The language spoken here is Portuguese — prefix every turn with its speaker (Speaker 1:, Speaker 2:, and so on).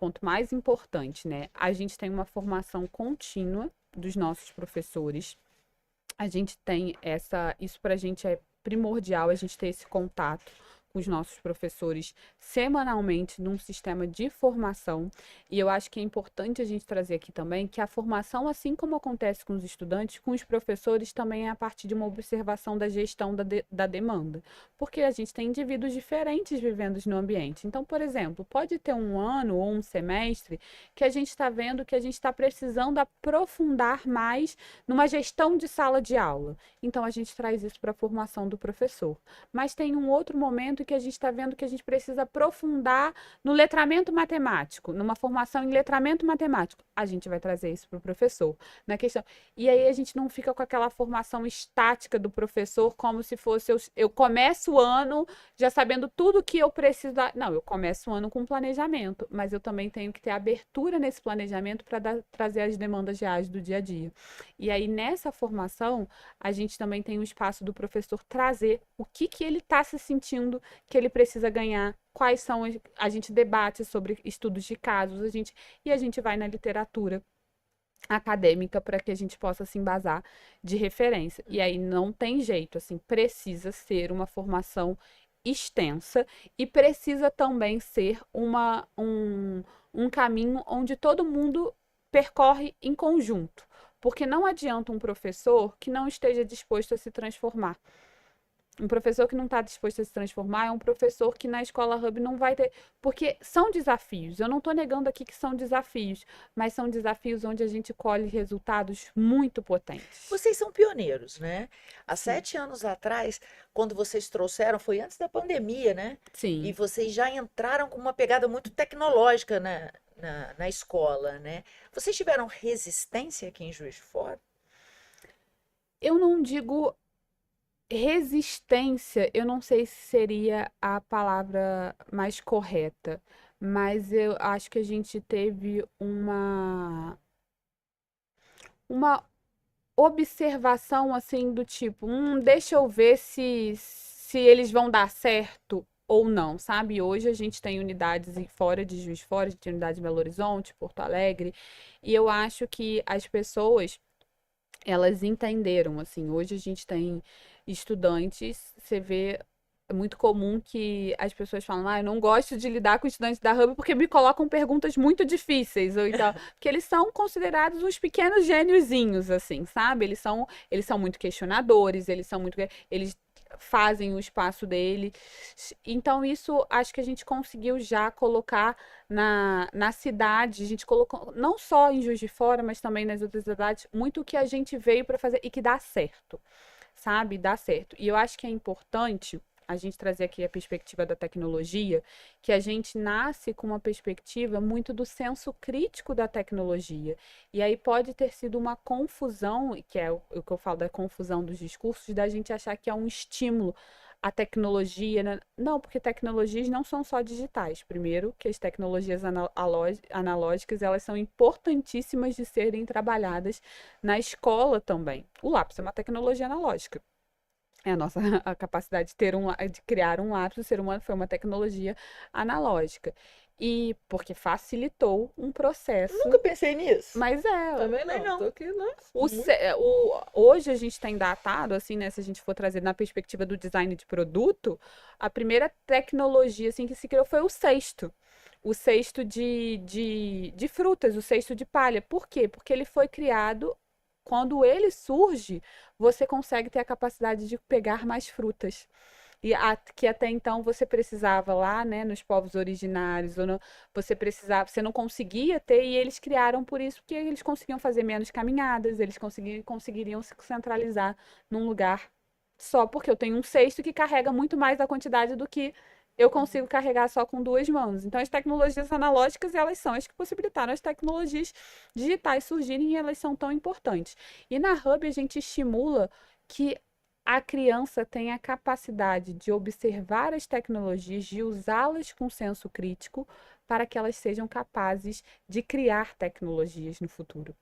Speaker 1: ponto mais importante, né? A gente tem uma formação contínua dos nossos professores. A gente tem isso para a gente é primordial, a gente ter esse contato com os nossos professores semanalmente num sistema de formação. E eu acho que é importante a gente trazer aqui também que a formação, assim como acontece com os estudantes, com os professores também é a partir de uma observação da gestão da demanda. Porque a gente tem indivíduos diferentes vivendo no ambiente. Então, por exemplo, pode ter um ano ou um semestre que a gente está vendo que a gente está precisando aprofundar mais numa gestão de sala de aula. Então, a gente traz isso para a formação do professor. Mas tem um outro momento que a gente está vendo que a gente precisa aprofundar no letramento matemático, numa formação em letramento matemático. A gente vai trazer isso para o professor. Na questão. E aí a gente não fica com aquela formação estática do professor, como se fosse eu começo o ano já sabendo tudo que eu preciso. Não, eu começo o ano com planejamento, mas eu também tenho que ter abertura nesse planejamento para trazer as demandas reais do dia a dia. E aí, nessa formação, a gente também tem o espaço do professor trazer o que ele está se sentindo que ele precisa ganhar, quais são, a gente debate sobre estudos de casos, e a gente vai na literatura acadêmica para que a gente possa se embasar de referência. E aí não tem jeito, assim, precisa ser uma formação extensa e precisa também ser um caminho onde todo mundo percorre em conjunto. Porque não adianta um professor que não esteja disposto a se transformar. Um professor que não está disposto a se transformar é um professor que na escola Hub não vai ter. Porque são desafios. Eu não estou negando aqui que são desafios, mas são desafios onde a gente colhe resultados muito potentes.
Speaker 2: Vocês são pioneiros, né? Há
Speaker 1: Sim.
Speaker 2: 7 anos atrás, quando vocês trouxeram, foi antes da pandemia, né? E
Speaker 1: Sim.
Speaker 2: vocês já entraram com uma pegada muito tecnológica na escola, né? Vocês tiveram resistência aqui em Juiz de Fora?
Speaker 1: Eu não digo resistência, eu não sei se seria a palavra mais correta, mas eu acho que a gente teve uma observação assim do tipo, deixa eu ver se eles vão dar certo ou não, sabe? Hoje a gente tem unidades fora de Juiz de Fora, a gente tem unidade em Belo Horizonte, Porto Alegre, e eu acho que as pessoas elas entenderam, assim, hoje a gente tem estudantes, você vê, é muito comum que as pessoas falam, eu não gosto de lidar com estudantes da Hub porque me colocam perguntas muito difíceis, ou então, porque eles são considerados uns pequenos gêniozinhos, assim, sabe? Eles são muito questionadores, eles fazem o espaço dele. Então, isso acho que a gente conseguiu já colocar na cidade, a gente colocou, não só em Juiz de Fora, mas também nas outras cidades, muito o que a gente veio para fazer e que dá certo, sabe? Dá certo. E eu acho que é importante a gente trazer aqui a perspectiva da tecnologia, que a gente nasce com uma perspectiva muito do senso crítico da tecnologia. E aí pode ter sido uma confusão, que é o que eu falo da confusão dos discursos, da gente achar que é um estímulo a tecnologia, né? Não, porque tecnologias não são só digitais. Primeiro, que as tecnologias analógicas, elas são importantíssimas de serem trabalhadas na escola também. O lápis é uma tecnologia analógica. É a nossa a capacidade de criar um lápis, o ser humano foi uma tecnologia analógica. E porque facilitou um processo,
Speaker 2: Nunca pensei nisso.
Speaker 1: mas
Speaker 2: Também não.
Speaker 3: Tô aqui, né?
Speaker 1: hoje a gente tem datado, assim, né, se a gente for trazer na perspectiva do design de produto, a primeira tecnologia assim, que se criou foi o cesto. O cesto de frutas, o cesto de palha. Por quê? Porque ele foi criado, quando ele surge, você consegue ter a capacidade de pegar mais frutas. Que até então você precisava lá, né, nos povos originários, você não conseguia ter, e eles criaram por isso, porque eles conseguiam fazer menos caminhadas, eles conseguiriam se centralizar num lugar só, porque eu tenho um cesto que carrega muito mais da quantidade do que eu consigo carregar só com duas mãos. Então, as tecnologias analógicas, elas são as que possibilitaram as tecnologias digitais surgirem, e elas são tão importantes. E na Hub a gente estimula que a criança tem a capacidade de observar as tecnologias, de usá-las com senso crítico, para que elas sejam capazes de criar tecnologias no futuro.